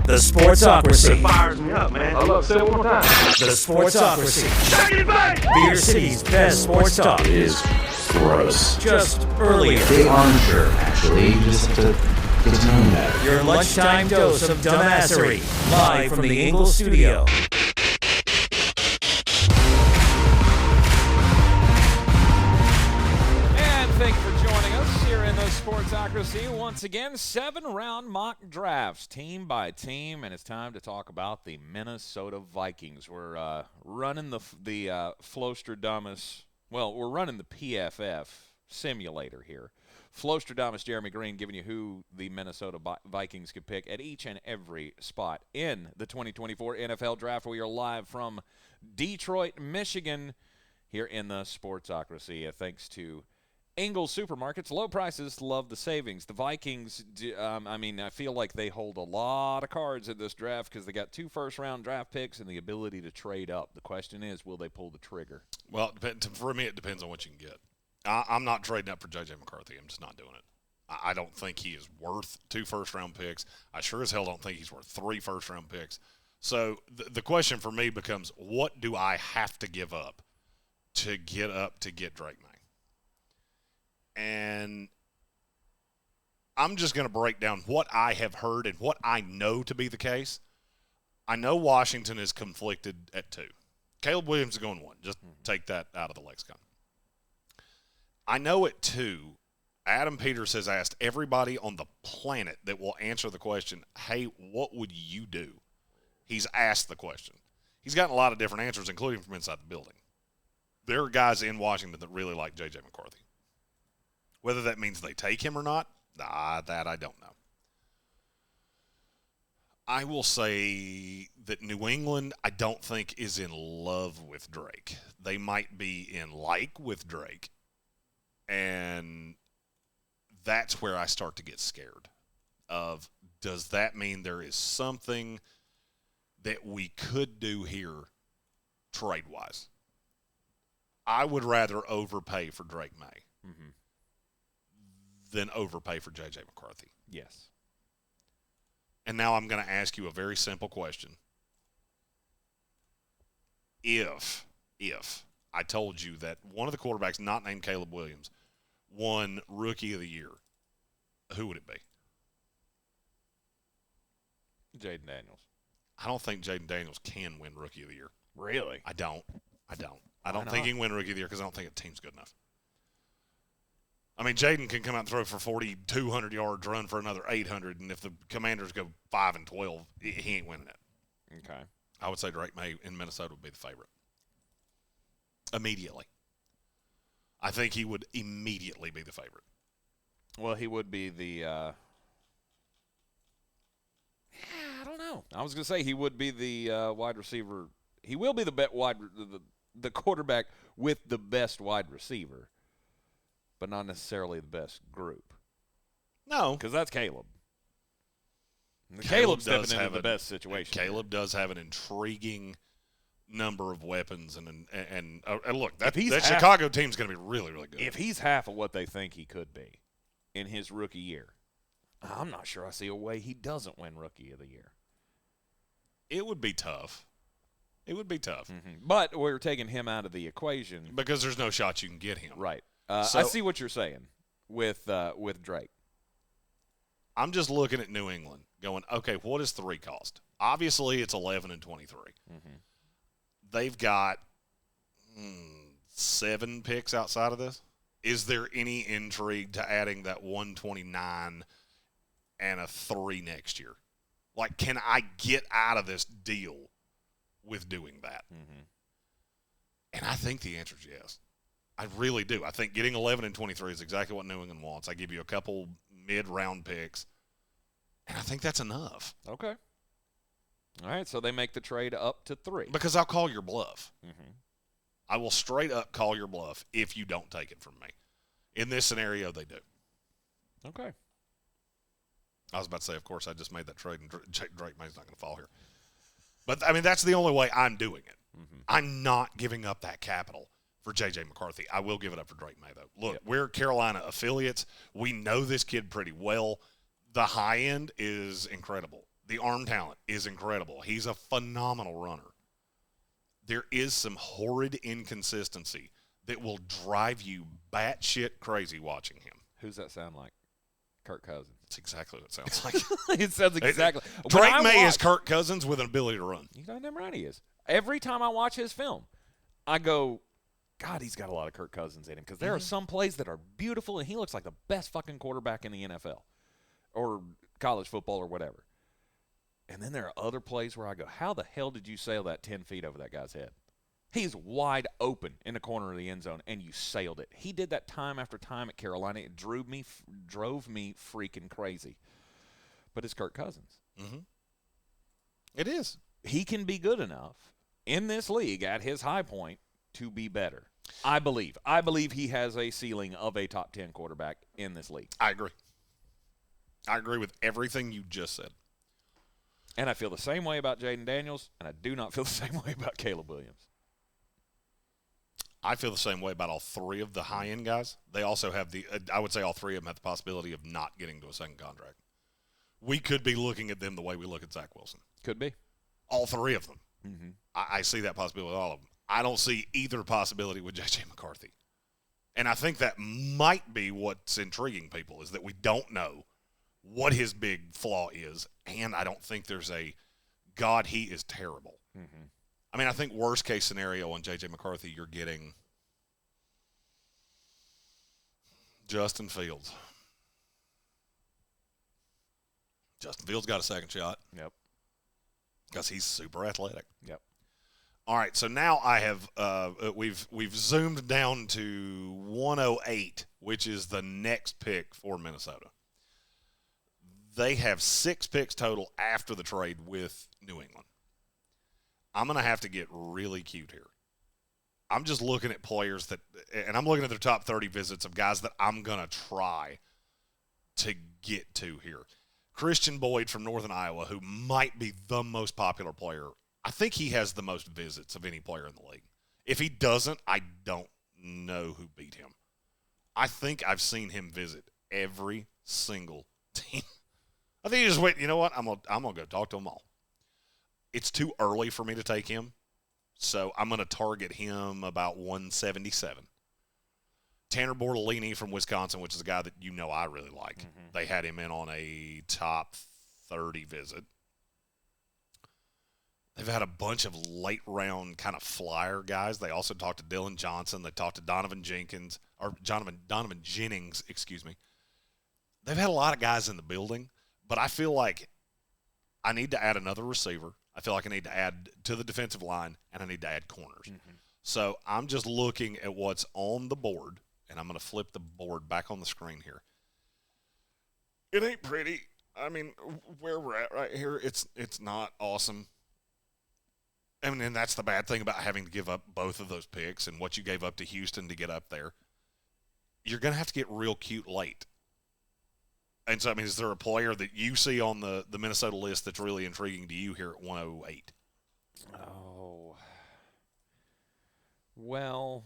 The Sportsocracy. That fires me up, man. I love it. Say it one more time. The Sportsocracy. Beer City's best sports talk. It is gross. Just earlier. They aren't sure, actually. You just have to get to know them better. Your lunchtime dose of dumbassery. Live from the Ingalls studio. Thank you for joining us here in the Sportsocracy. Once again, 7-round mock drafts, team by team, and it's time to talk about the Minnesota Vikings. We're running the Flostradamus. Well, we're running the PFF simulator here. Flostradamus, Jeremy Greene, giving you who the Minnesota Vikings could pick at each and every spot in the 2024 NFL Draft. We are live from Detroit, Michigan, here in the Sportsocracy. Thanks to Ingalls Supermarkets, low prices, love the savings. The Vikings, I feel like they hold a lot of cards in this draft because they got 2 first-round draft picks and the ability to trade up. The question is, will they pull the trigger? Well, for me, it depends on what you can get. I'm not trading up for J.J. McCarthy. I'm just not doing it. I don't think he is worth 2 first-round picks. I sure as hell don't think he's worth 3 first-round picks. So the question for me becomes, what do I have to give up to get Drake Maye? And I'm just going to break down what I have heard and what I know to be the case. I know Washington is conflicted at 2. Caleb Williams is going 1. Just take that out of the lexicon. I know at 2, Adam Peters has asked everybody on the planet that will answer the question, hey, what would you do? He's asked the question. He's gotten a lot of different answers, including from inside the building. There are guys in Washington that really like J.J. McCarthy. Whether that means they take him or not, that I don't know. I will say that New England, I don't think, is in love with Drake. They might be in like with Drake. And that's where I start to get scared of, does that mean there is something that we could do here trade-wise? I would rather overpay for Drake Maye. Mm-hmm. Than overpay for J.J. McCarthy. Yes. And now I'm going to ask you a very simple question. If I told you that one of the quarterbacks not named Caleb Williams won Rookie of the Year, who would it be? Jayden Daniels. I don't think Jayden Daniels can win Rookie of the Year. Really? I don't think he can win Rookie of the Year because I don't think a team's good enough. I mean, Jayden can come out and throw for 4,200 yards, run for another 800, and if the Commanders go 5-12, he ain't winning it. Okay. I would say Drake Maye in Minnesota would be the favorite. Immediately. I think he would immediately be the favorite. Well, he would be the I don't know. I was going to say he would be the wide receiver. He will be the quarterback with the best wide receiver, but not necessarily the best group. No. Because that's Caleb. Caleb's stepping into the best situation. Caleb does have an intriguing number of weapons. And look, that Chicago team's going to be really, really good. If he's half of what they think he could be in his rookie year, I'm not sure I see a way he doesn't win Rookie of the Year. It would be tough. Mm-hmm. But we're taking him out of the equation. Because there's no shot you can get him. Right. I see what you're saying with Drake. I'm just looking at New England going, okay, what does 3 cost? Obviously, it's 11 and 23. Mm-hmm. They've got 7 picks outside of this. Is there any intrigue to adding that 129 and a 3 next year? Like, can I get out of this deal with doing that? Mm-hmm. And I think the answer is yes. I really do. I think getting 11 and 23 is exactly what New England wants. I give you a couple mid-round picks, and I think that's enough. Okay. All right, so they make the trade up to 3. Because I'll call your bluff. Mm-hmm. I will straight up call your bluff if you don't take it from me. In this scenario, they do. Okay. I was about to say, of course, I just made that trade, and Drake Maye's not going to fall here. But, I mean, that's the only way I'm doing it. Mm-hmm. I'm not giving up that capital for J.J. McCarthy. I will give it up for Drake Maye, though. Look, We're Carolina affiliates. We know this kid pretty well. The high end is incredible. The arm talent is incredible. He's a phenomenal runner. There is some horrid inconsistency that will drive you batshit crazy watching him. Who's that sound like? Kirk Cousins. That's exactly what it sounds like. It sounds exactly. Drake Maye is Kirk Cousins with an ability to run. You know damn right he is. Every time I watch his film, I go, God, he's got a lot of Kirk Cousins in him, because there are some plays that are beautiful, and he looks like the best fucking quarterback in the NFL or college football or whatever. And then there are other plays where I go, how the hell did you sail that 10 feet over that guy's head? He's wide open in the corner of the end zone, and you sailed it. He did that time after time at Carolina. It drove me freaking crazy. But it's Kirk Cousins. Mm-hmm. It is. He can be good enough in this league at his high point to be better. I believe. I believe he has a ceiling of a top 10 quarterback in this league. I agree. I agree with everything you just said. And I feel the same way about Jayden Daniels, and I do not feel the same way about Caleb Williams. I feel the same way about all three of the high-end guys. They also have I would say all three of them have the possibility of not getting to a second contract. We could be looking at them the way we look at Zach Wilson. Could be. All three of them. Mm-hmm. I see that possibility with all of them. I don't see either possibility with J.J. McCarthy. And I think that might be what's intriguing people, is that we don't know what his big flaw is, and I don't think there's God, he is terrible. Mm-hmm. I mean, I think worst-case scenario on J.J. McCarthy, you're getting Justin Fields. Justin Fields got a second shot. Yep. Because he's super athletic. Yep. All right, so now I have we've zoomed down to 108, which is the next pick for Minnesota. They have 6 picks total after the trade with New England. I'm going to have to get really cute here. I'm just looking at players and I'm looking at their top 30 visits of guys that I'm going to try to get to here. Christian Boyd from Northern Iowa, who might be the most popular player. I think he has the most visits of any player in the league. If he doesn't, I don't know who beat him. I think I've seen him visit every single team. I think he just went, you know what, I'm gonna go talk to them all. It's too early for me to take him, so I'm going to target him about 177. Tanner Bortolini from Wisconsin, which is a guy that you know I really like. Mm-hmm. They had him in on a top 30 visit. They've had a bunch of late-round kind of flyer guys. They also talked to Dylan Johnson. They talked to Donovan Jennings, excuse me. They've had a lot of guys in the building, but I feel like I need to add another receiver. I feel like I need to add to the defensive line, and I need to add corners. Mm-hmm. So I'm just looking at what's on the board, and I'm going to flip the board back on the screen here. It ain't pretty. I mean, where we're at right here, it's not awesome. I mean, and that's the bad thing about having to give up both of those picks and what you gave up to Houston to get up there. You're going to have to get real cute late. And so, I mean, is there a player that you see on the Minnesota list that's really intriguing to you here at 108? Oh. Well,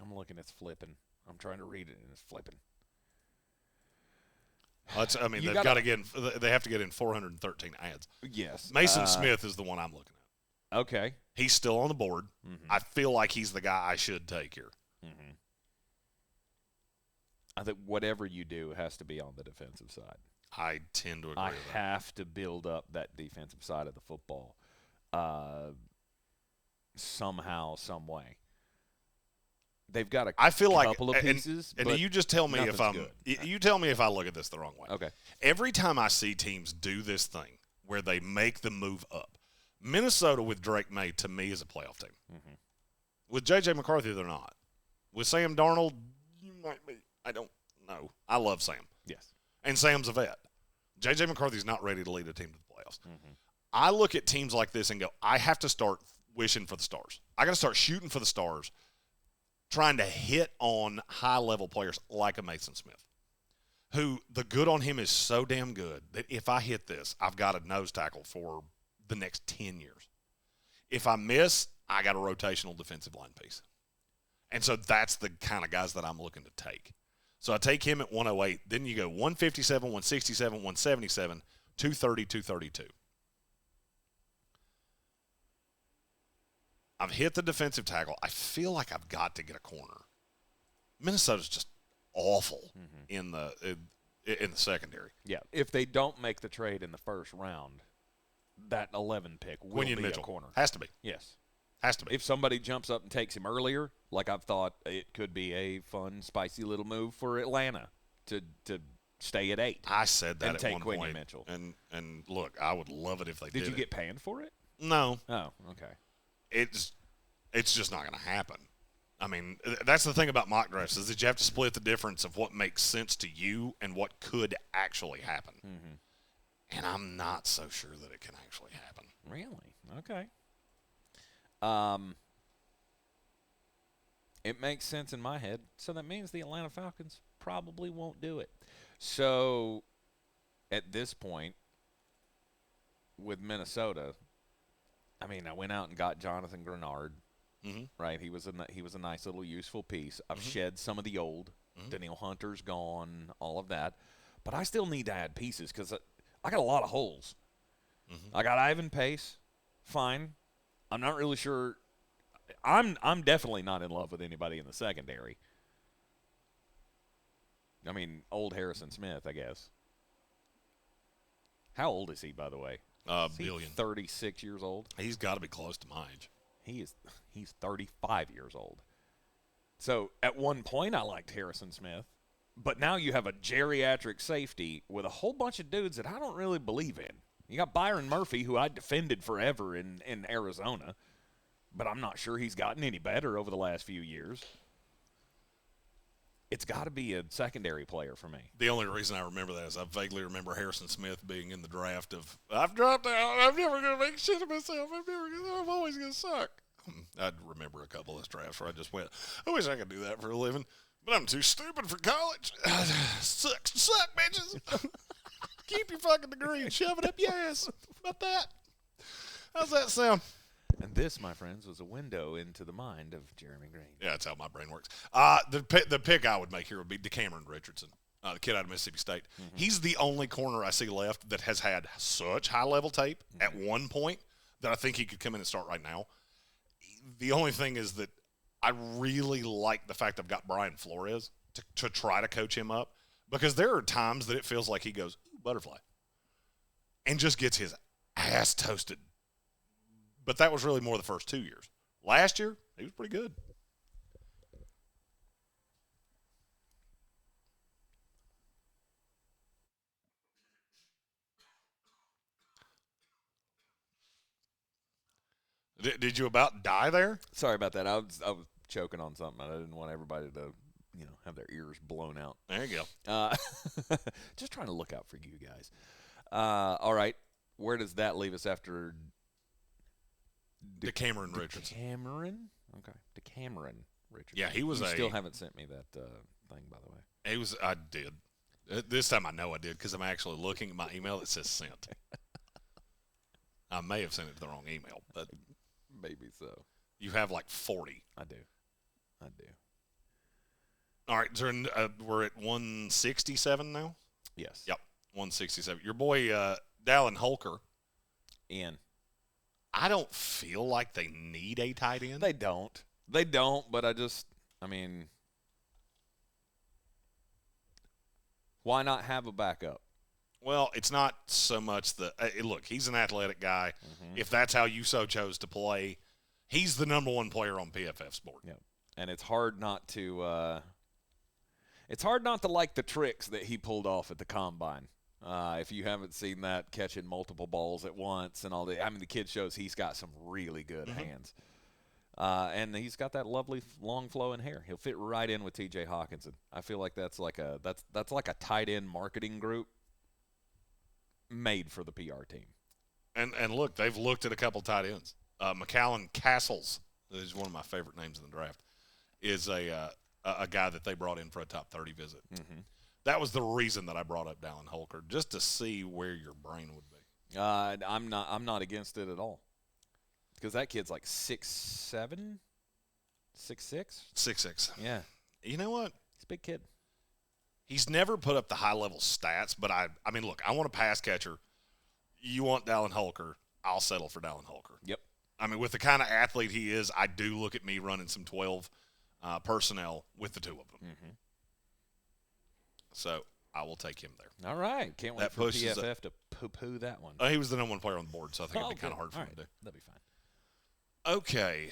I'm looking, it's flipping. I'm trying to read it, and it's flipping. They've got to get in, they have to get in 413 ads. Yes. Mason Smith is the one I'm looking at. Okay. He's still on the board. Mm-hmm. I feel like he's the guy I should take here. Mm-hmm. I think whatever you do has to be on the defensive side. I tend to agree with that. I have to build up that defensive side of the football somehow, some way. They've got a couple of pieces. And you just tell me you tell me if I look at this the wrong way. Okay. Every time I see teams do this thing where they make the move up, Minnesota with Drake Maye to me is a playoff team. Mm-hmm. With J.J. McCarthy, they're not. With Sam Darnold, you might be. I don't know. I love Sam. Yes. And Sam's a vet. J.J. McCarthy's not ready to lead a team to the playoffs. Mm-hmm. I look at teams like this and go, I have to start wishing for the stars. I got to start shooting for the stars, trying to hit on high-level players like a Mason Smith, who the good on him is so damn good that if I hit this, I've got a nose tackle for the next 10 years. If I miss, I got a rotational defensive line piece. And so that's the kind of guys that I'm looking to take. So I take him at 108. Then you go 157, 167, 177, 230, 232. I've hit the defensive tackle. I feel like I've got to get a corner. Minnesota's just awful in the secondary. Yeah, if they don't make the trade in the first round, that 11 pick will Quinion be Mitchell. a corner. Has to be. Yes. Has to be. If somebody jumps up and takes him earlier, like I've thought, it could be a fun, spicy little move for Atlanta to stay at 8. I said that and at take one Quinion point. Mitchell. And look, I would love it if they did. Did you it. get panned for it? No. Oh, okay. It's just not going to happen. I mean, that's the thing about mock drafts is that you have to split the difference of what makes sense to you and what could actually happen. Mm-hmm. And I'm not so sure that it can actually happen. Really? Okay. It makes sense in my head. So that means the Atlanta Falcons probably won't do it. So at this point with Minnesota, I mean, I went out and got Jonathan Grenard. Right, he was a nice little useful piece. I've shed some of the old. Danielle Hunter's gone, all of that, but I still need to add pieces because I got a lot of holes. I got Ivan Pace, fine. I'm not really sure. I'm definitely not in love with anybody in the secondary. I mean, old Harrison Smith, I guess. How old is he, by the way? Billion. 36 years old. He's got to be close to my age. He's 35 years old. So at one point I liked Harrison Smith, but now you have a geriatric safety with a whole bunch of dudes that I don't really believe in. You got Byron Murphy, who I defended forever in Arizona, but I'm not sure he's gotten any better over the last few years. It's got to be a secondary player for me. The only reason I remember that is I vaguely remember Harrison Smith being in the draft of, I've dropped out, I'm never going to make shit of myself, I'm always going to suck. I'd remember a couple of those drafts where I just went, I wish I could do that for a living, but I'm too stupid for college. Suck, bitches. Keep your fucking degree and shove it up your ass. How about that? How's that sound? And this, my friends, was a window into the mind of Jeremy Greene. Yeah, that's how my brain works. The pick I would make here would be DeCameron Richardson, the kid out of Mississippi State. He's the only corner I see left that has had such high-level tape at one point that I think he could come in and start right now. The only thing is that I really like the fact I've got Brian Flores to try to coach him up, because there are times that it feels like he goes, ooh, butterfly, and just gets his ass toasted. But that was really more the first 2 years. Last year, he was pretty good. Did you about die there? Sorry about that. I was choking on something. I didn't want everybody to, have their ears blown out. There you go. Just trying to look out for you guys. All right. Where does that leave us after DeCameron Richardson? Okay. DeCameron Richardson. Yeah, he was You still haven't sent me that thing, by the way. I did. This time I know I did because I'm actually looking at my email that says sent. I may have sent it to the wrong email, but maybe so. You have like 40. I do. All right, so we're at 167 now? Yes. Yep, 167. Your boy Dallin Holker. In. I don't feel like they need a tight end. They don't, but why not have a backup? Well, it's not so much look, he's an athletic guy. If that's how you so chose to play, he's the number one player on PFF Sport. Yep. And it's hard not to like the tricks that he pulled off at the combine. If you haven't seen that, catching multiple balls at once and all that. the kid shows he's got some really good hands. And he's got that lovely long flowing hair. He'll fit right in with T.J. Hawkinson. I feel like that's like a tight end marketing group made for the PR team. And look, they've looked at a couple tight ends. McAllen Castles, is one of my favorite names in the draft, is a guy that they brought in for a top 30 visit. That was the reason that I brought up Dallin Holker, just to see where your brain would be. I'm not against it at all, because that kid's like 6'7", 6'6". 6'6". Yeah. You know what? He's a big kid. He's never put up the high-level stats, but I mean, look, I want a pass catcher. You want Dallin Holker, I'll settle for Dallin Holker. Yep. I mean, with the kind of athlete he is, I do look at me running some 12 personnel with the two of them. Mm-hmm. So I will take him there. All right. Can't wait That for pushes PFF to poo-poo that one. He was the number one player on the board, so I think it'd be kind of hard for him to do. That'll be fine. Okay.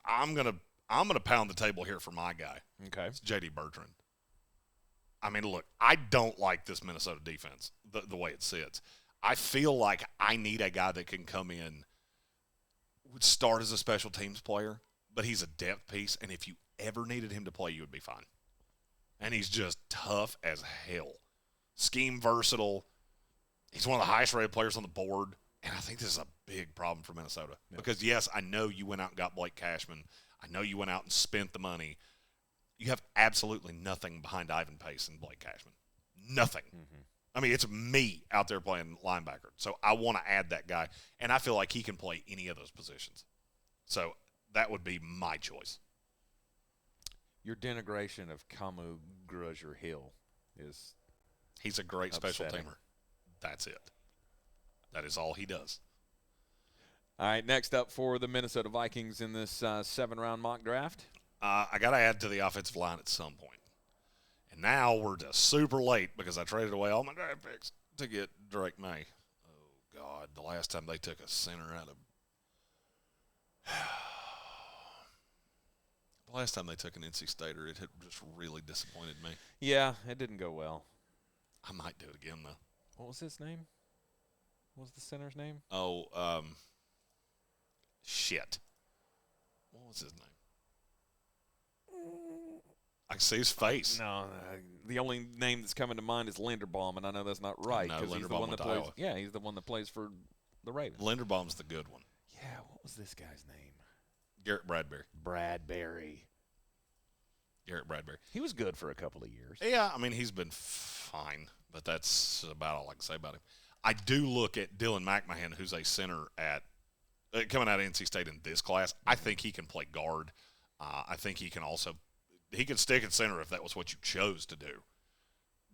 I'm gonna pound the table here for my guy. Okay. It's J.D. Bertrand. I mean, look, I don't like this Minnesota defense, the way it sits. I feel like I need a guy that can come in, would start as a special teams player, but he's a depth piece, and if you ever needed him to play, you would be fine. And he's just tough as hell. Scheme versatile. He's one of the highest-rated players on the board, and I think this is a big problem for Minnesota. Yep. Because, yes, I know you went out and got Blake Cashman. I know you went out and spent the money. You have absolutely nothing behind Ivan Pace and Blake Cashman. Nothing. Mm-hmm. I mean, it's me out there playing linebacker. So I want to add that guy, and I feel like he can play any of those positions. So that would be my choice. Your denigration of Kamu Grugier-Hill is he's a great upsetting. special teamer. That's it. That is all he does. All right, next up for the Minnesota Vikings in this 7-round mock draft. I got to add to the offensive line at some point. And now we're just super late because I traded away all my draft picks to get Drake Maye. Oh, God, the last time they took a center out of – the last time they took an NC Stater, it had just really disappointed me. Yeah, it didn't go well. I might do it again, though. What was his name? What was the center's name? Oh, shit. What was his name? I can see his face. No, the only name that's coming to mind is Linderbaum, and I know that's not right because he's the one that plays. Yeah, he's the one that plays for the Ravens. Linderbaum's the good one. Yeah, what was this guy's name? Garrett Bradbury. Garrett Bradbury. He was good for a couple of years. Yeah, I mean, he's been fine, but that's about all I can say about him. I do look at Dylan McMahon, who's a center at coming out of NC State in this class. I think he can play guard. I think he can also he could stick at center if that was what you chose to do.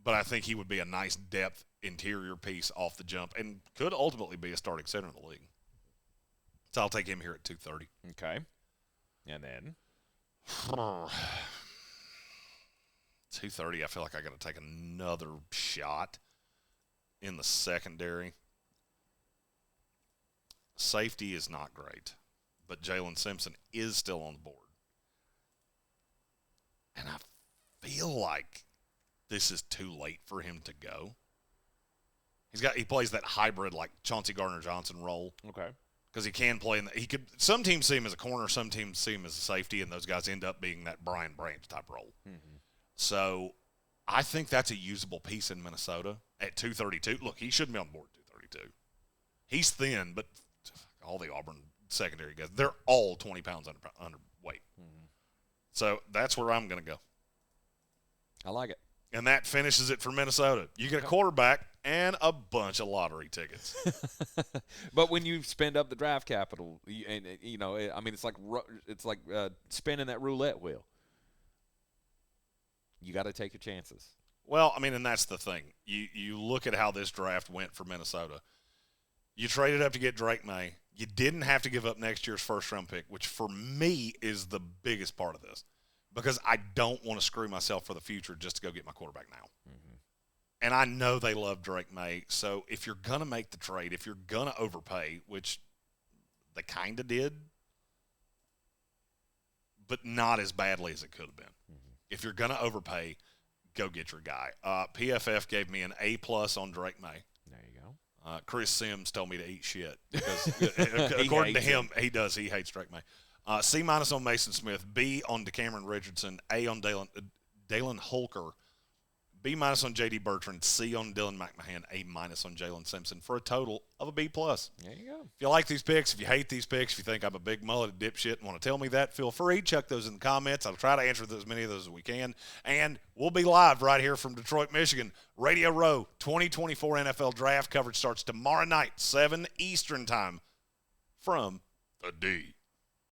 But I think he would be a nice depth interior piece off the jump and could ultimately be a starting center in the league. So I'll take him here at 230. Okay. And then? 230, I feel like I got to take another shot in the secondary. Safety is not great, but Jalen Simpson is still on the board. And I feel like this is too late for him to go. He plays that hybrid like Chauncey Gardner-Johnson role. Okay. Because he can play in some teams see him as a corner, some teams see him as a safety, and those guys end up being that Brian Branch type role. Mm-hmm. So I think that's a usable piece in Minnesota at 232. Look, he shouldn't be on board 232. He's thin, but all the Auburn secondary guys, they're all 20 pounds underweight. Mm-hmm. So that's where I'm going to go. I like it. And that finishes it for Minnesota. You get a quarterback and a bunch of lottery tickets. But when you spend up the draft capital, it's like spinning that roulette wheel. You got to take your chances. Well, I mean, and that's the thing. You look at how this draft went for Minnesota. You traded up to get Drake Maye. You didn't have to give up next year's first-round pick, which for me is the biggest part of this. Because I don't want to screw myself for the future just to go get my quarterback now. Mm-hmm. And I know they love Drake Maye. So if you're going to make the trade, if you're going to overpay, which they kind of did, but not as badly as it could have been. Mm-hmm. If you're going to overpay, go get your guy. PFF gave me an A+ on Drake Maye. There you go. Chris Sims told me to eat shit. Because according to him, he does. He hates Drake Maye. C- on Mason Smith, B on DeCameron Richardson, A on Dallin Holker, B- on J.D. Bertrand, C on Dylan McMahon, A- on Jalen Simpson for a total of a B+. There you go. If you like these picks, if you hate these picks, if you think I'm a big mulleted dipshit and want to tell me that, feel free. Chuck those in the comments. I'll try to answer as many of those as we can. And we'll be live right here from Detroit, Michigan. Radio Row 2024 NFL Draft coverage starts tomorrow night, 7 Eastern time from the D.